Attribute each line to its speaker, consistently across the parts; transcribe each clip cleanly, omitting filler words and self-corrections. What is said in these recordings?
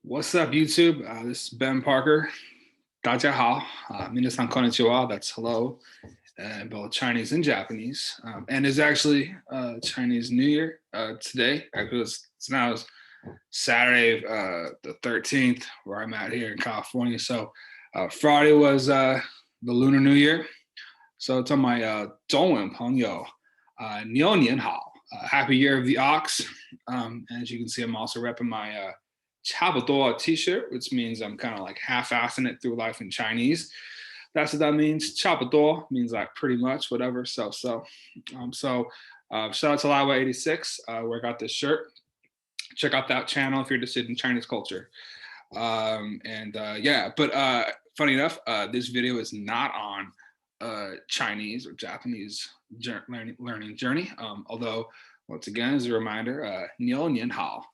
Speaker 1: What's up, YouTube? This is Ben Parker. 大家好, minasan konnichiwa, that's hello, in both Chinese and Japanese. And it's actually Chinese New Year today. Actually, it's now Saturday, the 13th, where I'm at here in California. So Friday was the Lunar New Year. So it's on my 中文朋友, 牛年好, Happy Year of the Ox. And as you can see, I'm also repping my 差不多 t-shirt, which means I'm kind of like half-assing it through life in Chinese. That's what that means. 差不多 means like pretty much, whatever. So shout out to Lawa86, where I got this shirt. Check out that channel if you're interested in Chinese culture. Yeah, but funny enough, this video is not on Chinese or Japanese learning journey, although once again, as a reminder, 牛年好,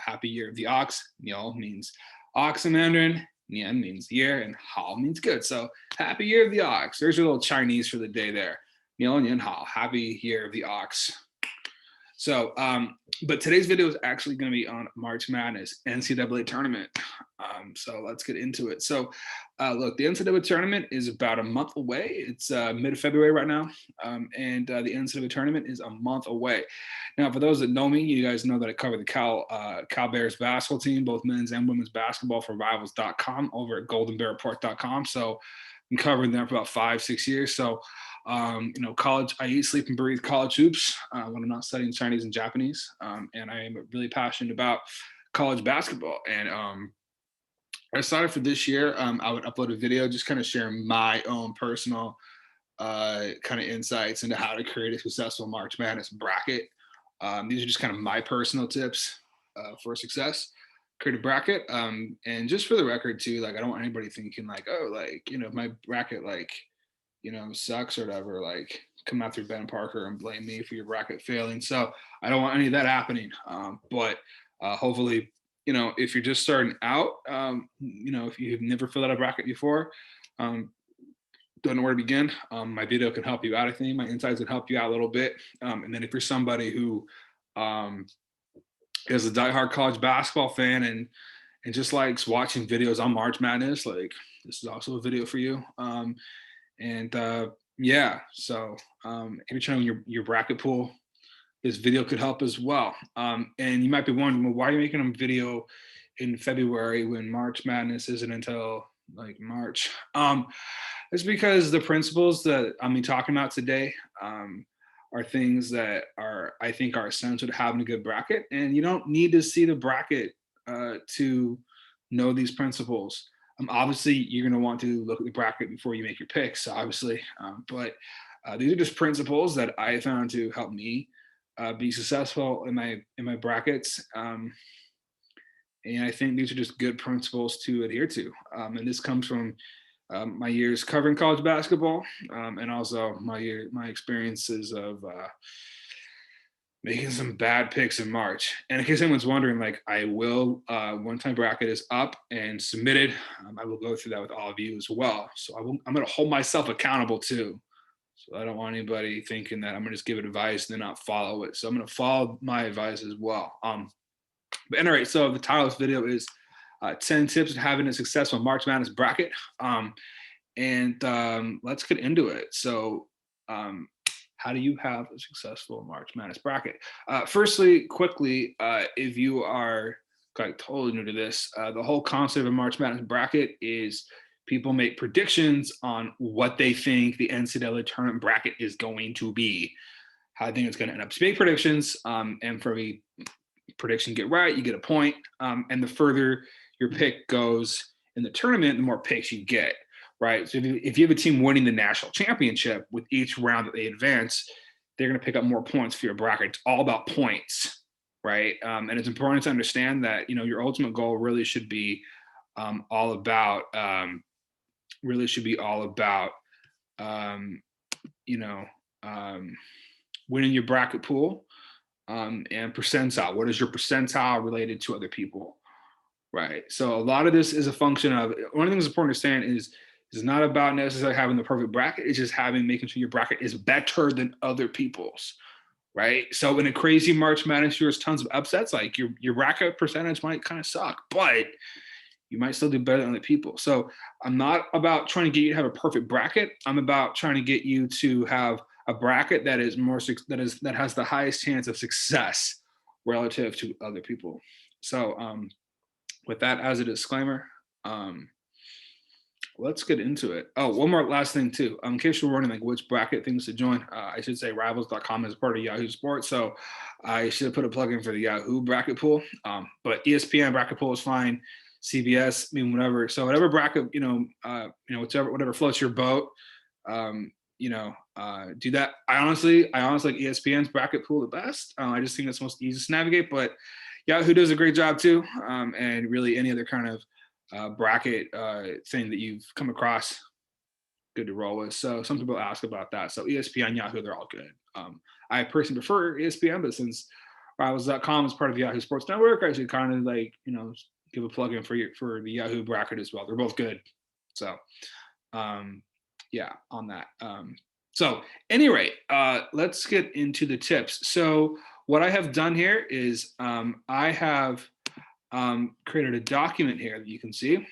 Speaker 1: Happy Year of the Ox. 牛 means ox in Mandarin, 年 means year, and 好 means good. So Happy Year of the Ox. There's your little Chinese for the day there. 牛年好, Happy Year of the Ox. So, but today's video is actually going to be on March Madness NCAA tournament. So let's get into it. So look, the NCAA tournament is about a month away. It's mid-February right now. And the NCAA tournament is a month away. Now, for those that know me, you guys know that I cover the Cal Bears basketball team, both men's and women's basketball for Rivals.com over at GoldenBearReport.com. So I'm covering them for about 5-6 years. So college, I eat, sleep, and breathe college hoops when I'm not studying Chinese and Japanese. And I am really passionate about college basketball. And I decided for this year, I would upload a video just kind of sharing my own personal kind of insights into how to create a successful March Madness bracket. These are just kind of my personal tips for success. Create a bracket. And just for the record too, like I don't want anybody thinking like, oh, like, my bracket, like, sucks or whatever, like come out through Ben Parker and blame me for your bracket failing. So I don't want any of that happening. But hopefully, if you're just starting out, if you've never filled out a bracket before, don't know where to begin. My video can help you out. I think my insights can help you out a little bit. And then if you're somebody who is a diehard college basketball fan and just likes watching videos on March Madness, like this is also a video for you. Yeah, so if you're trying your bracket pool, this video could help as well. And you might be wondering, well, why are you making a video in February when March Madness isn't until like March? It's because the principles that I'm talking about today are things that I think are essential to having a good bracket. And you don't need to see the bracket to know these principles. Obviously, you're going to want to look at the bracket before you make your picks, obviously. But these are just principles that I found to help me be successful in my brackets. And I think these are just good principles to adhere to. And this comes from my years covering college basketball, and also my experiences of making some bad picks in March. And in case anyone's wondering, like I will, once my bracket is up and submitted, I will go through that with all of you as well. So I'm going to hold myself accountable too. So I don't want anybody thinking that I'm going to just give it advice and then not follow it. So I'm going to follow my advice as well. But anyway, so the title of this video is 10 tips to having a successful March Madness bracket. Let's get into it. So how do you have a successful March Madness bracket? Firstly, quickly, if you are like totally new to this, the whole concept of a March Madness bracket is people make predictions on what they think the NCAA tournament bracket is going to be, how I think it's going to end up. So make predictions, and for every prediction get right, you get a point. And the further your pick goes in the tournament, the more picks you get. Right. So if you have a team winning the national championship with each round that they advance, they're going to pick up more points for your bracket. It's all about points. Right. And it's important to understand that, your ultimate goal really should be all about winning your bracket pool and percentile. What is your percentile related to other people? Right. So a lot of this is a function of, one of the things that's important to understand is it's not about necessarily having the perfect bracket. It's just making sure your bracket is better than other people's. right? So in a crazy March Madness, there's tons of upsets. Like your bracket percentage might kind of suck, but you might still do better than other people. So I'm not about trying to get you to have a perfect bracket. I'm about trying to get you to have a bracket that is more that has the highest chance of success relative to other people. So with that as a disclaimer, um, let's get into it. Oh, one more last thing too. In case you're wondering like which bracket things to join, I should say Rivals.com is part of Yahoo Sports, so I should have put a plug in for the Yahoo bracket pool. But ESPN bracket pool is fine. CBS, I mean, whatever. So whatever bracket, whatever floats your boat, do that. I honestly like ESPN's bracket pool the best. I just think it's most easy to navigate, but Yahoo does a great job too. And really any other kind of bracket thing that you've come across, good to roll with. So some people ask about that. So ESPN, Yahoo, they're all good. I personally prefer ESPN, but since Rivals.com is part of the Yahoo Sports Network, I should kind of like, give a plug in for the Yahoo bracket as well. They're both good. So yeah, on that. So any rate, let's get into the tips. So what I have done here is I have created a document here that you can see.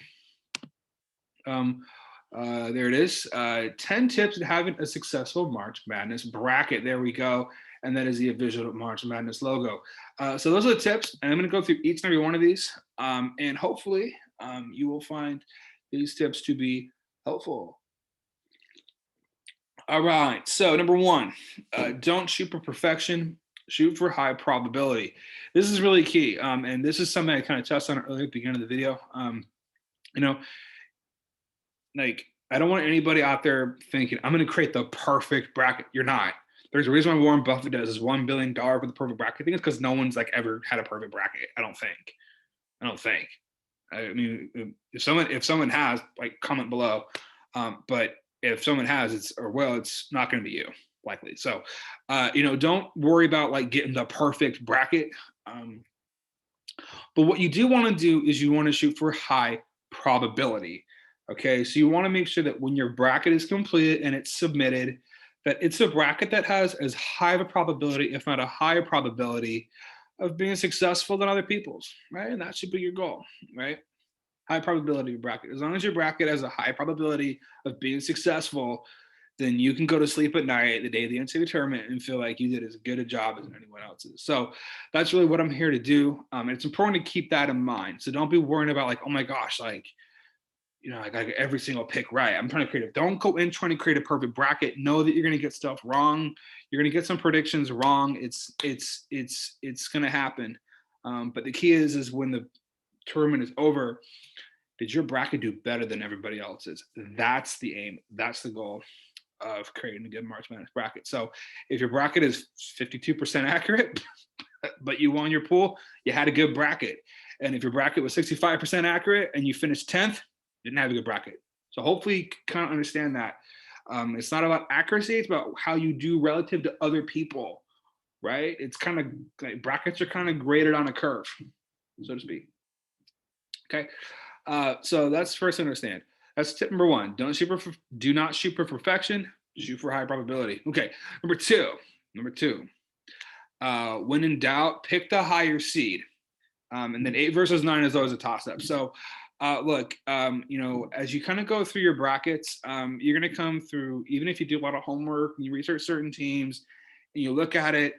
Speaker 1: There it is. 10 tips to having a successful March Madness bracket. There we go. And that is the official March Madness logo. So those are the tips. And I'm going to go through each and every one of these. And hopefully you will find these tips to be helpful. All right. So number one, don't shoot for perfection. Shoot for high probability. This is really key. And this is something I kind of touched on earlier at the beginning of the video. Like, I don't want anybody out there thinking, I'm going to create the perfect bracket. You're not. There's a reason why Warren Buffett does his $1 billion for the perfect bracket. I think it's because no one's like ever had a perfect bracket. I don't think. I mean, if someone has, like, comment below. But if someone has, it's not going to be you, likely. So, don't worry about like getting the perfect bracket. But what you do want to do is you want to shoot for high probability. Okay, so you want to make sure that when your bracket is completed and it's submitted, that it's a bracket that has as high of a probability, if not a higher probability, of being successful than other people's, right? And that should be your goal, right? High probability bracket. As long as your bracket has a high probability of being successful, then you can go to sleep at night the day of the NCAA tournament and feel like you did as good a job as anyone else's. So that's really what I'm here to do. And it's important to keep that in mind. So don't be worrying about like, oh my gosh, like, I got every single pick right. I'm trying to create don't go in trying to create a perfect bracket. Know that you're going to get stuff wrong. You're going to get some predictions wrong. It's going to happen. But the key is when the tournament is over, did your bracket do better than everybody else's? That's the aim. That's the goal of creating a good March Madness bracket. So if your bracket is 52% accurate, but you won your pool, you had a good bracket. And if your bracket was 65% accurate and you finished 10th, didn't have a good bracket. So hopefully you kind of understand that. It's not about accuracy, it's about how you do relative to other people, right? It's kind of like brackets are kind of graded on a curve, so to speak. Okay, so that's first to understand. That's tip number one. Do not shoot for perfection, shoot for high probability. Okay, number two, when in doubt, pick the higher seed. And then 8 versus 9 is always a toss-up. So look, as you kind of go through your brackets, you're going to come through, even if you do a lot of homework and you research certain teams and you look at it,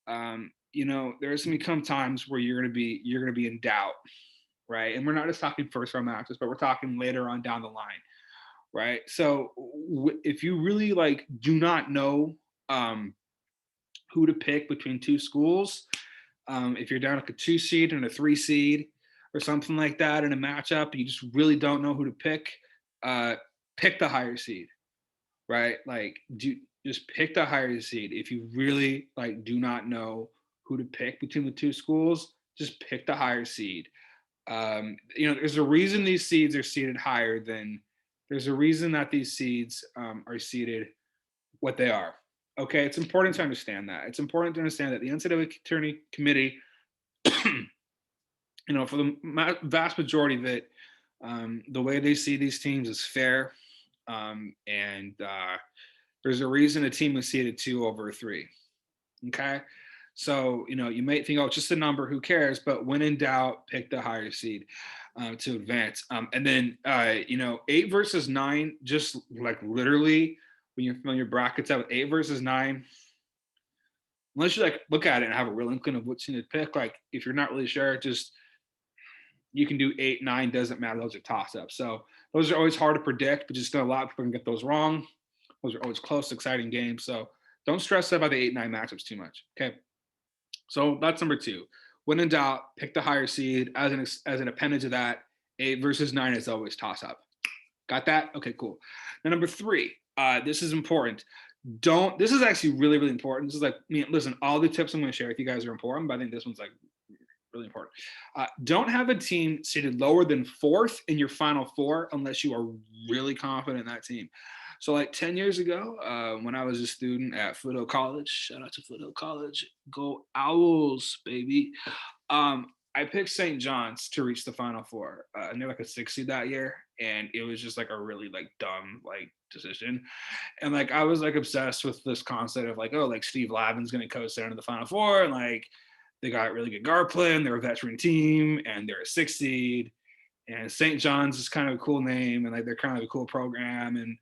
Speaker 1: there's going to come times where you're going to be in doubt, right? And we're not just talking first round matches, but we're talking later on down the line, right? So if you really like do not know who to pick between two schools, if you're down like a 2 seed and a 3 seed or something like that in a matchup, you just really don't know who to pick, pick the higher seed, right? Like just pick the higher seed. If you really like do not know who to pick between the two schools, just pick the higher seed. There's a reason these seeds are seeded higher than there's a reason that these seeds are seeded what they are. Okay, it's important to understand that. It's important to understand that the NCAA Tourney Committee, for the vast majority of it, the way they see these teams is fair, and there's a reason a team is seeded 2 over 3. Okay. So, you might think, oh, it's just a number, who cares? But when in doubt, pick the higher seed to advance. And then, 8 versus 9, just like literally when you're filling your brackets out with 8 versus 9, unless you like look at it and have a real inkling of what team to pick, like if you're not really sure, just you can do 8, 9, doesn't matter. Those are toss ups. So those are always hard to predict, but just a lot of people can get those wrong. Those are always close, exciting games. So don't stress about the 8, 9 matchups too much. Okay. So that's number 2. When in doubt, pick the higher seed. As an appendage of that, 8 versus 9 is always toss up. Got that? Okay, cool. Now number 3. This is important. This is actually really, really important. This is like, listen, all the tips I'm going to share with you guys are important, but I think this one's like really important. Don't have a team seated lower than 4th in your final 4 unless you are really confident in that team. So like 10 years ago, when I was a student at Foothill College, shout out to Foothill College, go Owls, baby. I picked St. John's to reach the Final Four, and they're like a 6 seed that year, and it was just like a really like dumb like decision, and like I was like obsessed with this concept of like, oh, like Steve Lavin's gonna coast down to the Final Four, and like they got really good guard play, and they're a veteran team, and they're a 6 seed, and St. John's is kind of a cool name, and like they're kind of a cool program, and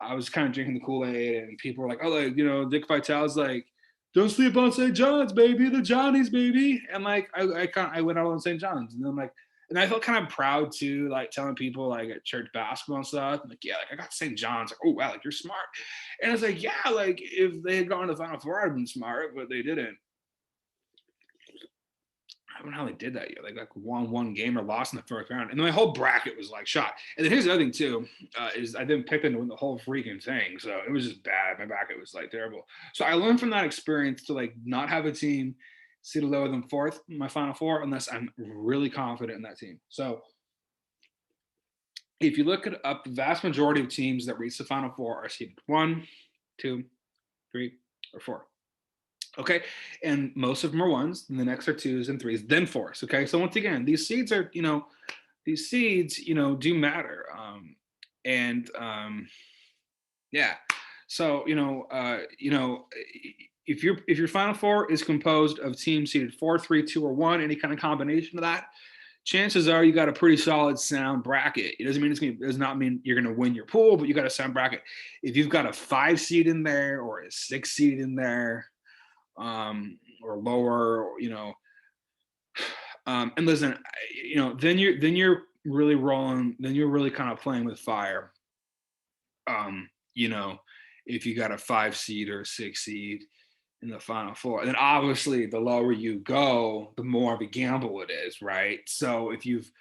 Speaker 1: I was kind of drinking the Kool-Aid, and people were like, oh, like, Dick Vitale's like, don't sleep on St. John's, baby, the Johnnies, baby. And like, I went out on St. John's, and I'm like, and I felt kind of proud too, like telling people like at church basketball and stuff. I'm like, yeah, like I got St. John's. Like, oh wow, like you're smart. And it's like, yeah, like if they had gone to the Final Four, I'd have been smart, but they didn't. I don't know how they did that year. Like won one game or lost in the first round, and then my whole bracket was like shot. And then here's the other thing too, is I didn't pick them to win the whole freaking thing, so it was just bad. My bracket was like terrible. So I learned from that experience to like not have a team seated lower than 4th in my Final Four unless I'm really confident in that team. So if you look it up, the vast majority of teams that reach the Final Four are seeded 1, 2, 3, or 4. Okay. And most of them are 1s, and the next are 2s and 3s, then 4s. Okay. So once again, these seeds are, do matter. Yeah. So, if your Final Four is composed of teams seeded 4, 3, 2, or 1, any kind of combination of that, chances are you got a pretty solid sound bracket. It does not mean you're going to win your pool, but you got a sound bracket. If you've got a 5 seed in there or a 6 seed in there, or lower, and listen, then you're really rolling, then you're really kind of playing with fire. If you got a 5 seed or a 6 seed in the Final Four, and then obviously the lower you go, the more of a gamble it is, right? So if you've,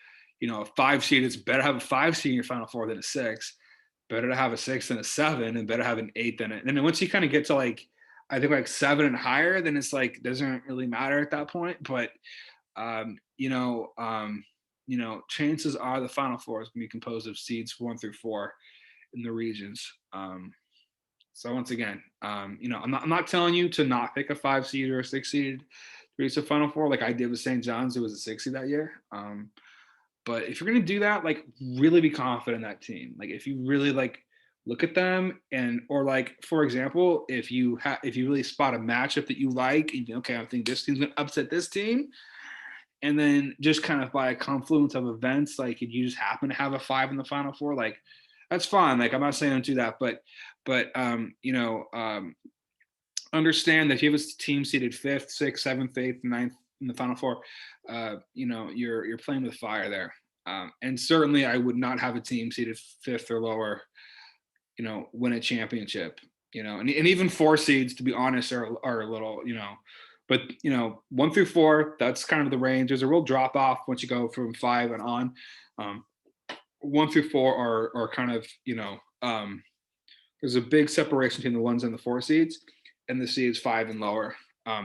Speaker 1: a 5 seed, it's better to have a 5 seed in your Final Four than a 6. Better to have a 6 than a 7, and better have an 8 than it. And then once you kind of get to like, I think like 7 and higher, then it's like doesn't really matter at that point. But chances are the Final Four is going to be composed of seeds 1 through 4 in the regions. So once again, I'm not telling you to not pick a 5 seed or a 6 seed to reach the Final Four like I did with St. John's. It was a 6 seed that year. But if you're going to do that, like really be confident in that team. Like if you really like look at them, and or like for example, if you really spot a matchup that you like, and okay, I think this team's gonna upset this team, and then just kind of by a confluence of events, like if you just happen to have a 5 in the Final Four, like that's fine. Like I'm not saying don't do that, but understand that if you have a team seated 5th, 6th, 7th, 8th, 9th in the Final Four, you're playing with fire there. And certainly I would not have a team seated 5th or lower win a championship, and even 4 seeds, to be honest, are a little, but 1 through 4, that's kind of the range. There's a real drop off once you go from 5 and on. 1 through 4 are kind of, there's a big separation between the 1s and the 4 seeds, and the seeds 5 and lower,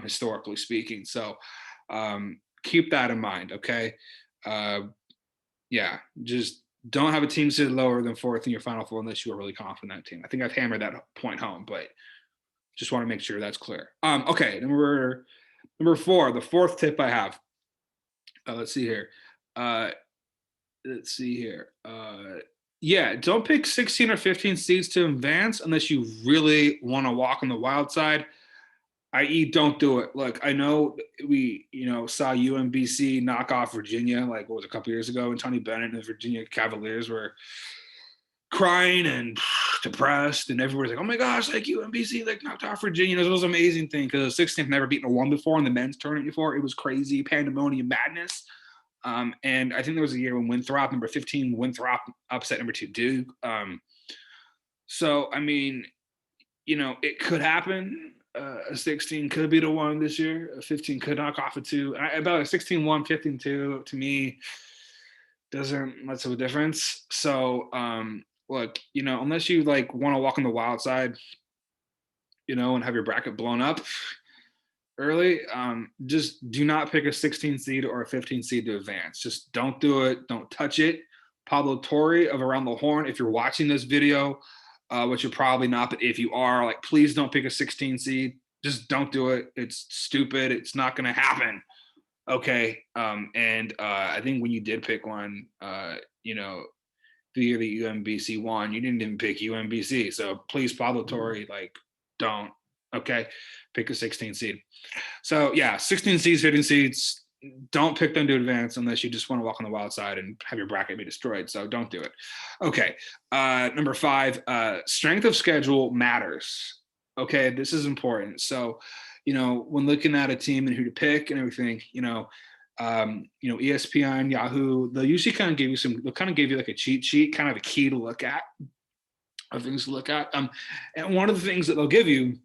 Speaker 1: historically speaking. So keep that in mind. Okay. Just don't have a team seated lower than 4th in your Final Four unless you are really confident in that team. I think I've hammered that point home, but just want to make sure that's clear. Okay, number 4, the 4th tip I have. Let's see here. Don't pick 16 or 15 seeds to advance unless you really want to walk on the wild side. i.e. don't do it. Look, I know we, saw UMBC knock off Virginia, like what was it, a couple years ago, and Tony Bennett and the Virginia Cavaliers were crying and depressed, and everybody's like, oh my gosh, like UMBC like knocked off Virginia. It was an amazing thing because the 16th never beaten a one before in the men's tournament before. It was crazy, pandemonium, madness. And I think there was a year when Winthrop, number 15, Winthrop upset number 2 Duke. So I mean, it could happen. A 16 could be the one this year. A 15 could knock off a 2. About a 16-1, 15-2 to me doesn't much of a difference. So look, unless you like want to walk on the wild side, and have your bracket blown up early, just do not pick a 16 seed or a 15 seed to advance. Just don't do it. Don't touch it. Pablo Torre of Around the Horn, if you're watching this video, which you're probably not, but if you are, like, please don't pick a 16 seed. Just don't do it. It's stupid. It's not going to happen. Okay. And I think when you did pick one, the year that UMBC won, you didn't even pick UMBC. So please, Pablo Torre, like, don't. Okay. Pick a 16 seed. So yeah, 16 seeds, 15 seeds, don't pick them to advance unless you just want to walk on the wild side and have your bracket be destroyed. So don't do it. Okay. Number 5, strength of schedule matters. Okay. This is important. So, when looking at a team and who to pick and everything, ESPN, Yahoo, they'll usually kind of give you they'll kind of give you like a cheat sheet, kind of a key to look at, of things to look at. And one of the things that they'll give you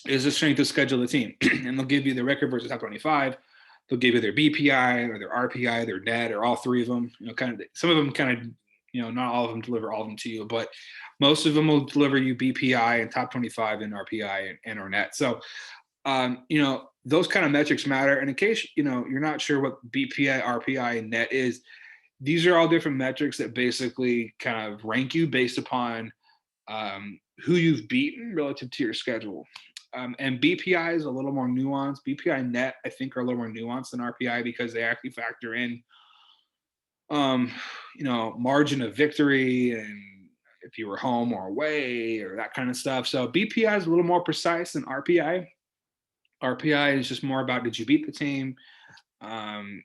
Speaker 1: is the strength of schedule of the team. And they'll give you the record versus top 25. They'll give you their BPI or their RPI, their net, or all three of them. Some of them not all of them deliver all of them to you, but most of them will deliver you BPI and top 25 and RPI and or net. So, those kind of metrics matter. And in case, you're not sure what BPI, RPI, and net is, these are all different metrics that basically kind of rank you based upon who you've beaten relative to your schedule. And BPI is a little more nuanced. BPI net, I think, are a little more nuanced than RPI because they actually factor in, margin of victory and if you were home or away or that kind of stuff. So BPI is a little more precise than RPI. RPI is just more about, did you beat the team? And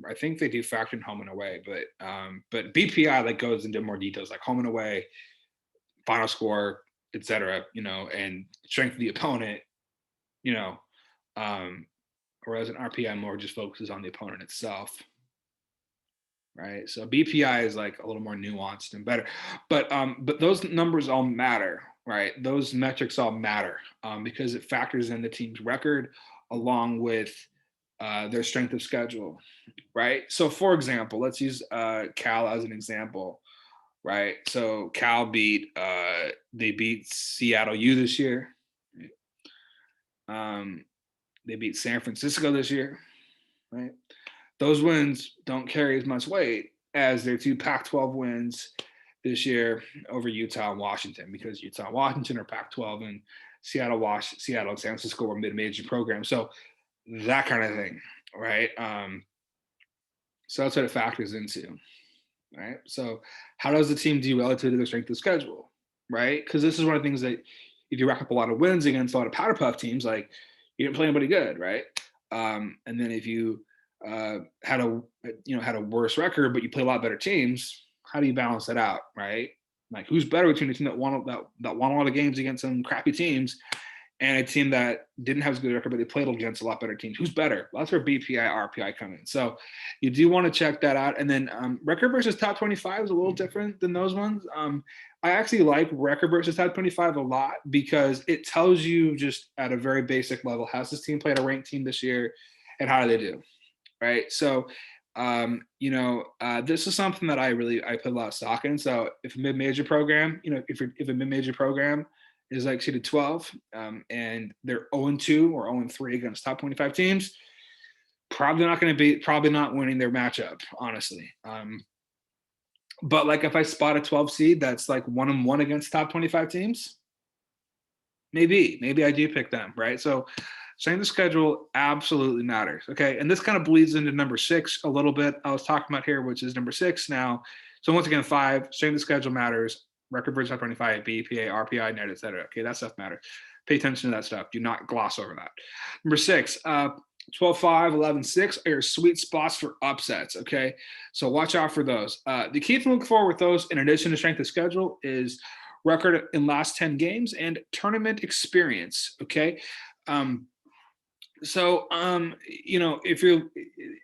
Speaker 1: I think they do factor in home and away, but BPI like goes into more details like home and away, final score, etc. And strength of the opponent, whereas an RPI more just focuses on the opponent itself. Right. So BPI is like a little more nuanced and better, but those numbers all matter, right? Those metrics all matter because it factors in the team's record along with their strength of schedule, right? So for example, let's use Cal as an example, right? So Cal they beat Seattle U this year. They beat San Francisco this year, right? Those wins don't carry as much weight as their 2 Pac-12 wins this year over Utah and Washington, because Utah and Washington are Pac-12 and Seattle and San Francisco were mid-major programs. So that kind of thing, right? So that's what it factors into, right? So how does the team do relative to their strength of schedule, right? Because this is one of the things that if you rack up a lot of wins against a lot of powder puff teams, like you didn't play anybody good, right? And then if you had a worse record, but you play a lot better teams, how do you balance that out, right? Like who's better between a team that won a lot of games against some crappy teams and a team that didn't have as good a record, but they played against a lot better teams? Who's better? Well, that's where BPI, RPI come in. So you do want to check that out. And then record versus top 25 is a little different than those ones. I actually like record versus top 25 a lot because it tells you just at a very basic level, how's this team played a ranked team this year and how do they do, right? So, this is something that I put a lot of stock in. So if a mid-major program, if a mid-major program is like seeded 12 and they're 0-2 or 0-3 against top 25 teams, probably not winning their matchup, honestly. But like if I spot a 12 seed that's like 1-1 against top 25 teams, maybe I do pick them, right? So strength of schedule absolutely matters. Okay. And this kind of bleeds into number 6 a little bit. I was talking about here, which is number 6 now. So once again, 5, strength of schedule matters. Record versus top 25, BPA, RPI, net, etc. Okay, that stuff matters. Pay attention to that stuff. Do not gloss over that. Number 6, 12-5, 11-6 are your sweet spots for upsets. Okay. So watch out for those. The key to look for with those, in addition to strength of schedule, is record in last 10 games and tournament experience. Okay. Um, if you're,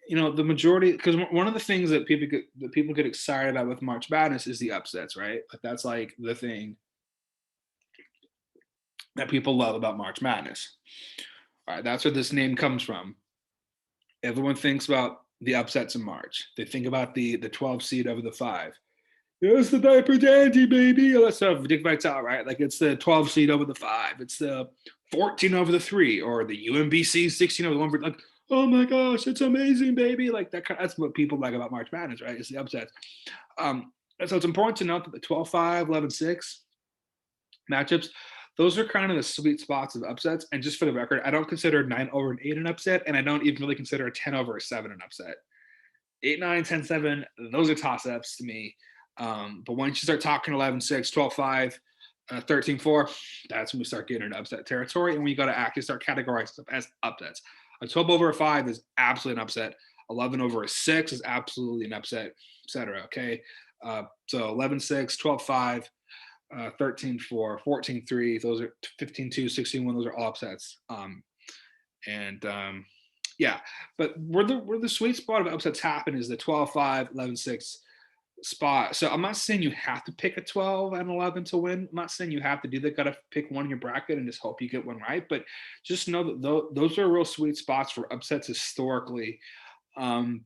Speaker 1: the majority, because one of the things that people get excited about with March Madness is the upsets, right? Like that's like the thing that people love about March Madness. All right, that's where this name comes from. Everyone thinks about the upsets in March. They think about the 12 seed over the 5. It's the diaper dandy, baby. All that stuff. Dick Vitale, right? Like it's the 12 seed over the 5. It's the 14 over the 3, or the UMBC 16 over the 1. Like, oh my gosh, it's amazing, baby. Like that's what people like about March Madness, right? It's the upsets. So it's important to note that the 12-5, 11-6 matchups, those are kind of the sweet spots of upsets. And just for the record, I don't consider 9 over an 8 an upset, and I don't even really consider a 10 over a 7 an upset. 8-9, 10-7, those are toss-ups to me. But once you start talking 11-6, 12-5, 13-4, that's when we start getting into upset territory, and we got to actually start categorizing stuff as upsets. A 12 over a 5 is absolutely an upset. 11 over a 6 is absolutely an upset, etc. Okay, so 11-6, 12-5, 13-4, 14-3, those are 15-2, 16-1, those are all upsets. Yeah, but where the sweet spot of upsets happen is the 12-5, 11-6 spot. So I'm not saying you have to pick a 12 and 11 to win. I'm not saying you have to do that. Got to pick one in your bracket and just hope you get one right. But just know that those are real sweet spots for upsets historically. And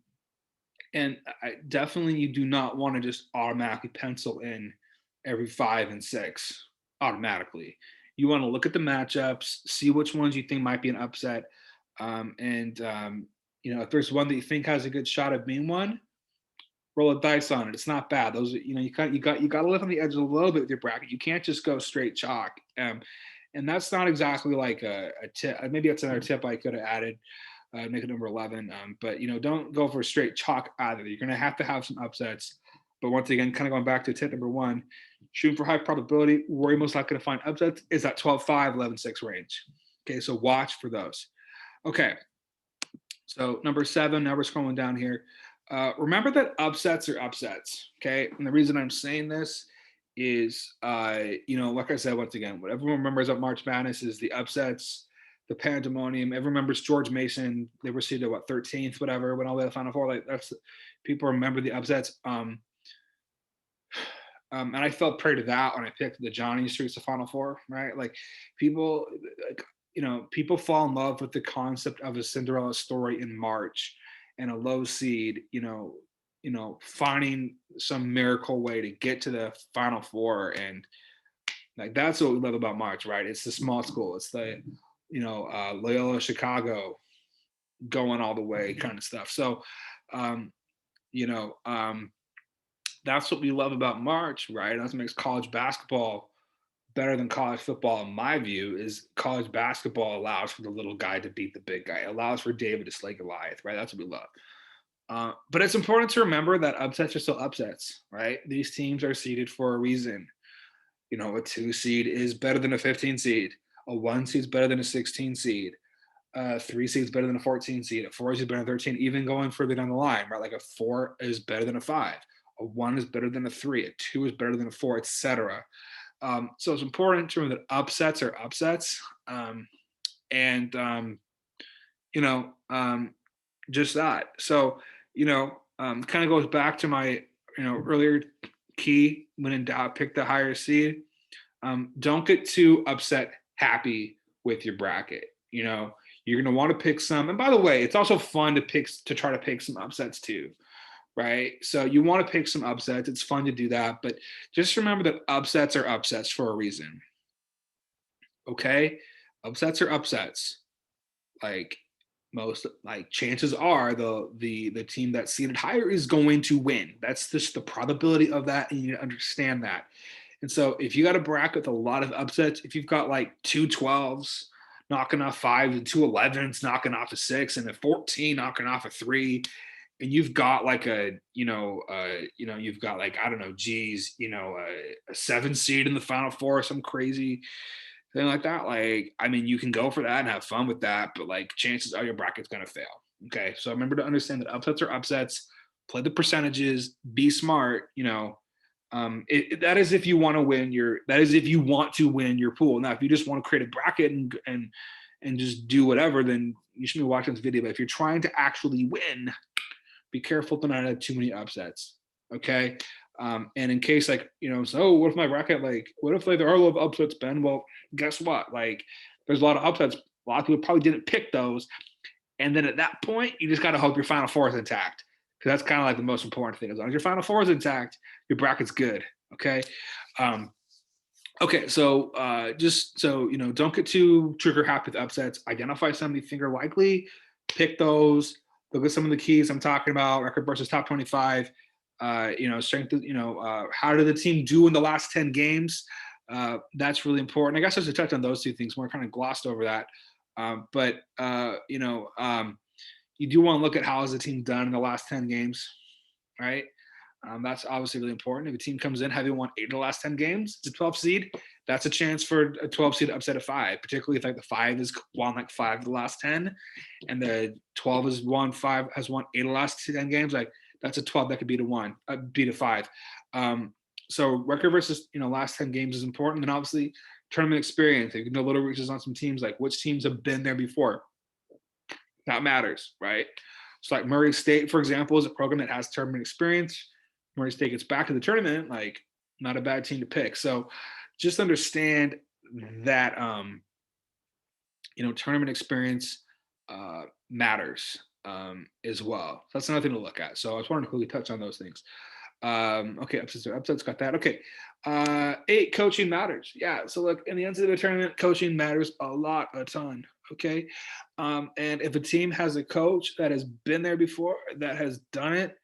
Speaker 1: definitely you do not want to just automatically pencil in every 5 and 6 automatically. You want to look at the matchups, see which ones you think might be an upset. If there's one that you think has a good shot of being one, roll a dice on it. It's not bad. Those, you got to live on the edge a little bit with your bracket. You can't just go straight chalk. And that's not exactly like a tip. Maybe that's another tip I could have added. Make it number 11. But don't go for straight chalk either. You're going to have some upsets. But once again, kind of going back to tip number 1, shooting for high probability, where you're most likely to find upsets is that 12-5, 11-6 range. Okay, so watch for those. Okay, so number 7, now we're scrolling down here. Remember that upsets are upsets, okay? And the reason I'm saying this is, like I said, once again, what everyone remembers about March Madness is the upsets, the pandemonium. Everyone remembers George Mason. They were seeded, 13th, whatever, went all the way to the Final Four. Like people remember the upsets. And I felt prey to that when I picked the Johnny Streets to Final Four, right? Like people fall in love with the concept of a Cinderella story in March and a low seed, finding some miracle way to get to the Final Four. And like, that's what we love about March, right? It's the small school. It's the, Loyola Chicago going all the way kind of stuff. So, that's what we love about March, right? That's what makes college basketball better than college football, in my view, is college basketball allows for the little guy to beat the big guy. It allows for David to slay Goliath, right? That's what we love. But it's important to remember that upsets are still upsets, right? These teams are seeded for a reason. A 2 seed is better than a 15 seed. A 1 seed is better than a 16 seed. 3 seed is better than a 14 seed. A 4 seed is better than 13, even going further down the line, right? Like a 4 is better than a 5. A 1 is better than a 3. A 2 is better than a 4, etc. So it's important to remember that upsets are upsets. Just that. So, kind of goes back to my, earlier key, when in doubt, pick the higher seed. Don't get too upset happy with your bracket. You're going to want to pick some. And by the way, it's also fun to try to pick some upsets too. Right? So you want to pick some upsets. It's fun to do that, but just remember that upsets are upsets for a reason. Okay? Upsets are upsets. Chances are the team that's seated higher is going to win. That's just the probability of that, and you need to understand that. And so if you got a bracket with a lot of upsets, if you've got like 2 12s knocking off 5 and 2 11s knocking off a 6 and a 14 knocking off a 3, and you've got like you've got like, I don't know, a 7 seed in the Final Four, some crazy thing like that, like, I mean, you can go for that and have fun with that, but like chances are your bracket's gonna fail. Okay. So remember to understand that upsets are upsets, play the percentages, be smart, that is if you want to win your pool. Now, if you just want to create a bracket and just do whatever, then you should be watching this video. But if you're trying to actually win, be careful to not have too many upsets. Okay. And in case so what if my bracket, like, what if like there are a lot of upsets, Ben? Well, guess what? Like, there's a lot of upsets. A lot of people probably didn't pick those. And then at that point, you just got to hope your Final Four is intact, because that's kind of like the most important thing. As long as your Final Four is intact, your bracket's good. Okay. Okay. So just so don't get too trigger happy with upsets. Identify some you think are likely, pick those. Look at some of the keys I'm talking about: record versus top 25. Strength. How did the team do in the last 10 games? That's really important. I guess I should touch on those two things more. Kind of glossed over that. But you do want to look at how has the team done in the last 10 games, right? That's obviously really important. If a team comes in having won 8 of the last 10 games, it's a 12 seed. That's a chance for a 12 seed to upset a 5, particularly if like the 5 has won like 5 of the last 10, and the 12 has won 8 of the last 10 games. Like, that's a 12 that could beat a 5. So record versus last 10 games is important. And obviously tournament experience. You can do little research on some teams, like which teams have been there before. That matters, right? So like Murray State, for example, is a program that has tournament experience. Murray State gets back to the tournament, like, not a bad team to pick. So just understand that tournament experience matters as well. So that's another thing to look at. So I just wanted to quickly touch on those things. Okay, upsets got that. Okay. 8, coaching matters. Yeah. So look, in the NCAA tournament, coaching matters a ton. Okay. And if a team has a coach that has been there before, that has done it,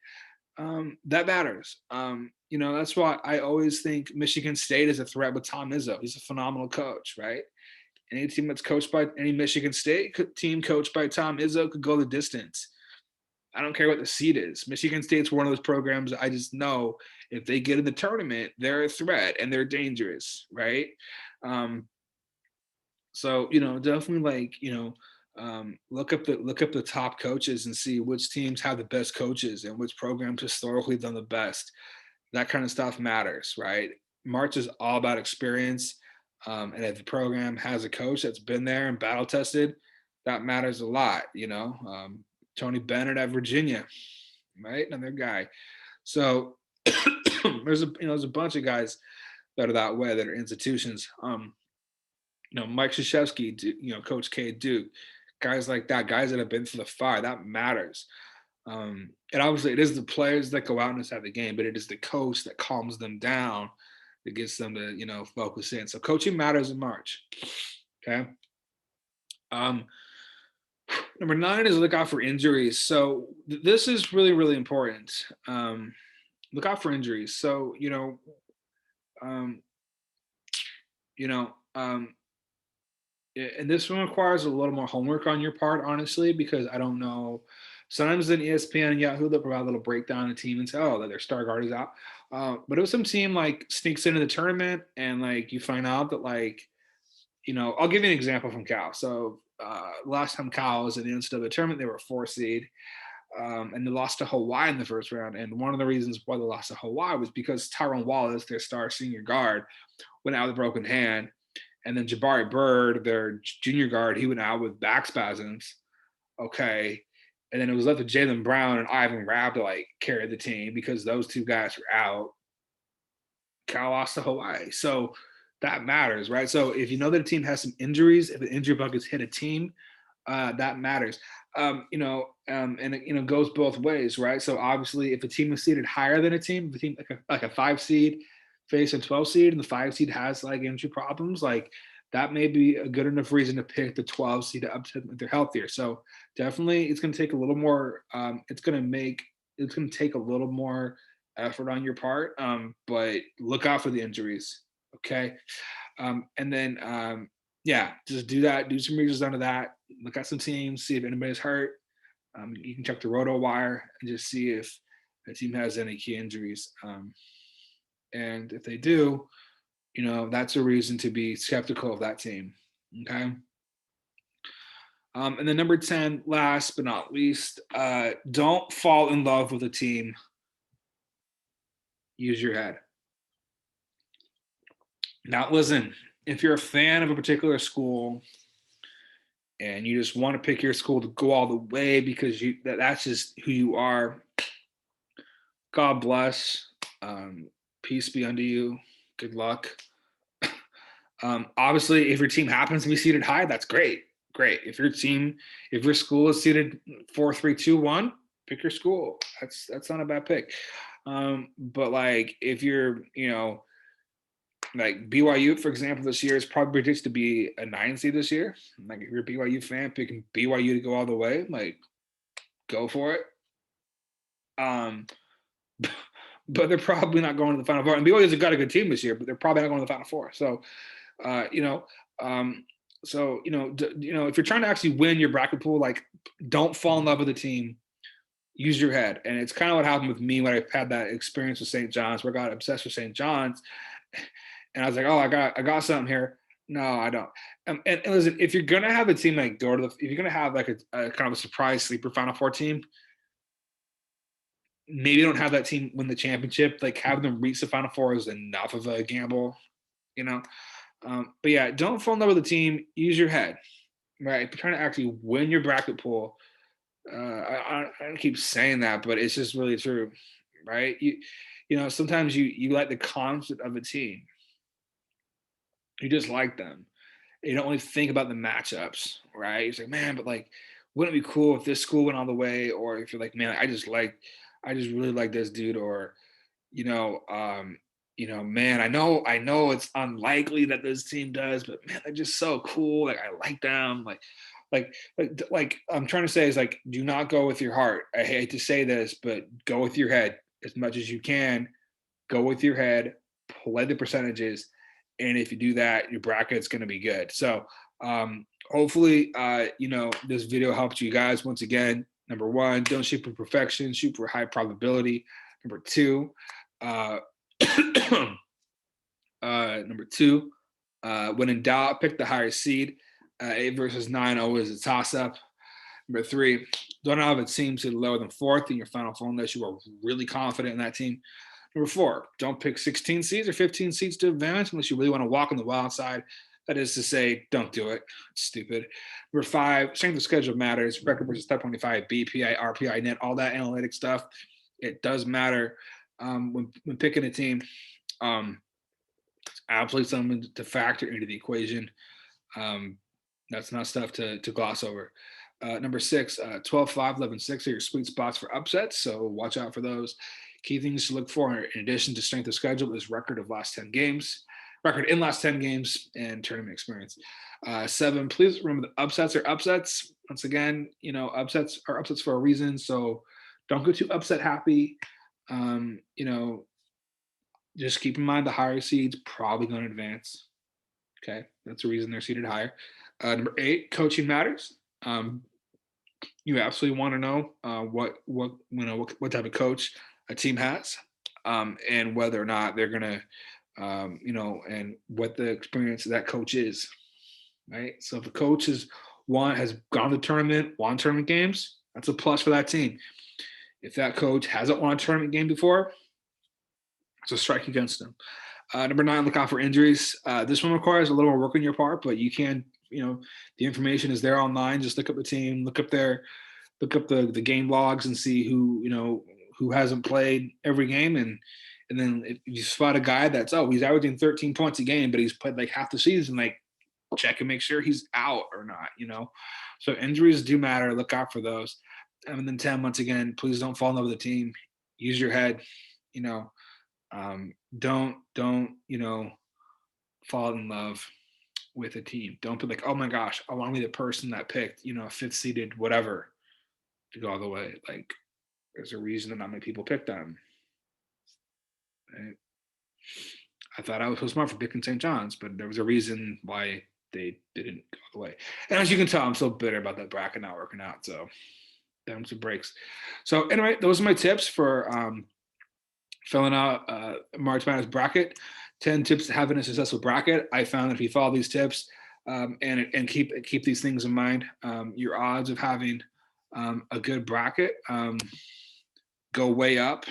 Speaker 1: that matters. That's why I always think Michigan State is a threat with Tom Izzo. He's a phenomenal coach, right? Any team that's coached by any Michigan State team coached by Tom Izzo could go the distance. I don't care what the seed is. Michigan State's one of those programs I just know if they get in the tournament, they're a threat and they're dangerous, right? So definitely look up the top coaches and see which teams have the best coaches and which programs historically done the best. That kind of stuff matters, right? March is all about experience, and if the program has a coach that's been there and battle tested, that matters a lot. Tony Bennett at Virginia, right? Another guy. So there's a bunch of guys that are that way, that are institutions. Mike Krzyzewski, Coach K at Duke, guys like that, guys that have been through the fire, that matters. And obviously it is the players that go out and decide the game, but it is the coach that calms them down, that gets them to, focus in. So coaching matters in March. Okay. Number 9 is look out for injuries. So this is really, really important. Look out for injuries. So, and this one requires a little more homework on your part, honestly, because I don't know. Sometimes in ESPN and Yahoo, they'll provide a little breakdown of the team and say, oh, that their star guard is out. But if some team like sneaks into the tournament and like you find out that I'll give you an example from Cal. So last time Cal was in the NCAA tournament, they were a 4 seed. And they lost to Hawaii in the first round. And one of the reasons why they lost to Hawaii was because Tyrone Wallace, their star senior guard, went out with a broken hand. And then Jabari Bird, their junior guard, he went out with back spasms. Okay. And then it was left to Jaylen Brown and Ivan Rabb to carry the team because those 2 guys were out. Cal lost to Hawaii. So that matters, right? So if you know that a team has some injuries, if an injury bug has hit a team, that matters. And it goes both ways, right? So obviously, if a team is seeded higher than a team, if a team like a 5 seed face a 12 seed, and the 5 seed has injury problems, that may be a good enough reason to pick the 12 seed up to if they're healthier. So definitely, it's going to take a little more. It's going to take a little more effort on your part, but look out for the injuries. Okay, and then just do that. Do some research onto that. Look at some teams, see if anybody's hurt. You can check the RotoWire and just see if a team has any key injuries. And if they do, that's a reason to be skeptical of that team. Okay. And then number 10, last but not least, don't fall in love with a team. Use your head. Now, listen, if you're a fan of a particular school and you just want to pick your school to go all the way because that's just who you are, God bless. Peace be unto you. Good luck. Obviously, if your team happens to be seated high, that's great. Great. If your school is seated 4, 3, 2, 1, pick your school. That's not a bad pick. But like if you're, like BYU, for example, this year is probably predicted to be a 9 seed this year. Like if you're a BYU fan, picking BYU to go all the way, like go for it. But they're probably not going to the Final Four. And BYU's got a good team this year, but they're probably not going to the Final Four. So, if you're trying to actually win your bracket pool, like don't fall in love with the team. Use your head. And it's kind of what happened with me when I had that experience with St. John's, where I got obsessed with St. John's, and I was like, oh, I got something here. No, I don't. And listen, if you're gonna have a team like if you're gonna have like a kind of a surprise sleeper Final Four team, maybe don't have that team win the championship. Like having them reach the Final Four is enough of a gamble, you know. But yeah, don't fall in love with the team. Use your head, right? If you're trying to actually win your bracket pool, I don't keep saying that, but it's just really true, right? Sometimes you like the concept of a team. You just like them. You don't really think about the matchups, right? It's like, man, but like, wouldn't it be cool if this school went all the way? Or if you're like, man, I just really like this dude, or man, I know it's unlikely that this team does, but man, they're just so cool. Like I like them. Like I'm trying to say is like, do not go with your heart. I hate to say this, but go with your head as much as you can. Go with your head, play the percentages, and if you do that, your bracket's going to be good. So hopefully, this video helped you guys. Once again, number one, don't shoot for perfection, shoot for high probability. Number two, when in doubt, pick the higher seed. 8 versus 9 always a toss-up. Number three, don't have a team to lower than 4th in your Final Four unless you are really confident in that team. Number 4, don't pick 16 seeds or 15 seeds to advance unless you really want to walk on the wild side. That is to say, don't do it. It's stupid. Number 5, strength of schedule matters. Record versus top 25, BPI, RPI, net, all that analytic stuff. It does matter when picking a team. It's absolutely something to factor into the equation. That's not stuff to gloss over. Number 6, 12-5, 11-6 are your sweet spots for upsets, so watch out for those. Key things to look for in addition to strength of schedule is record in last 10 games, and tournament experience. 7, please remember that upsets are upsets. Once again, upsets are upsets for a reason, so don't go too upset happy. Just keep in mind the higher seeds probably going to advance. Okay, that's the reason they're seated higher. Number 8, coaching matters. You absolutely want to know what type of coach a team has, and whether or not they're gonna, and what the experience of that coach is, right? So if the coach has gone to the tournament, won tournament games, that's a plus for that team. If that coach hasn't won a tournament game before, it's a strike against them. Number 9, look out for injuries. This one requires a little more work on your part, but you can, the information is there online. Just look up the team, look up the game logs and see who hasn't played every game. And then if you spot a guy that's, he's averaging 13 points a game, but he's played like half the season, like check and make sure he's out or not, So injuries do matter. Look out for those. And then 10, once again, please don't fall in love with the team. Use your head, don't fall in love with a team. Don't be like, oh my gosh, I want to be the person that picked, 5th seeded whatever to go all the way. Like there's a reason that not many people picked them. Right? I thought I was so smart for picking St. John's, but there was a reason why they didn't go all the way. And as you can tell, I'm so bitter about that bracket not working out. So them some breaks. So anyway, those are my tips for filling out March Madness bracket. 10 tips to having a successful bracket. I found that if you follow these tips and keep these things in mind, your odds of having a good bracket go way up.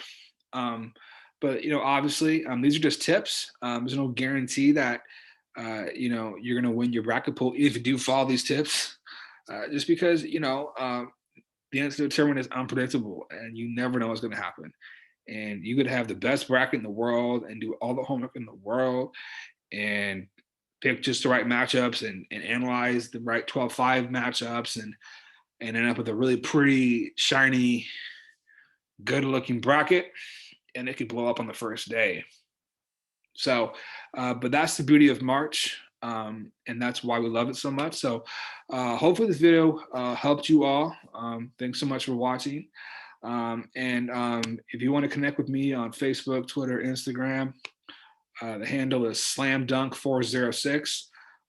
Speaker 1: But obviously, these are just tips. There's no guarantee that you're going to win your bracket pool if you do follow these tips. Just because the NCAA tournament is unpredictable, and you never know what's going to happen. And you could have the best bracket in the world and do all the homework in the world and pick just the right matchups and analyze the right 12-5 matchups and end up with a really pretty, shiny, good-looking bracket, and it could blow up on the first day. So, but that's the beauty of March, and that's why we love it so much. So hopefully this video helped you all. Thanks so much for watching. And if you want to connect with me on Facebook, Twitter, Instagram, the handle is slamdunk406.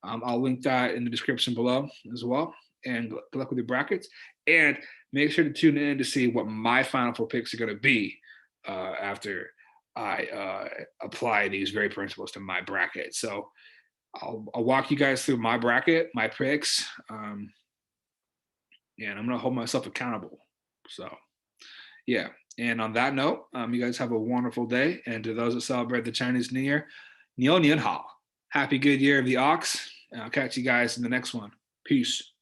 Speaker 1: I'll link that in the description below as well. And good luck with your brackets. And make sure to tune in to see what my final four picks are going to be after I apply these very principles to my bracket. So I'll walk you guys through my bracket, my picks, and I'm going to hold myself accountable. So, yeah. And on that note, you guys have a wonderful day. And to those that celebrate the Chinese New Year, Niao Nian Hao. Happy good year of the ox. And I'll catch you guys in the next one. Peace.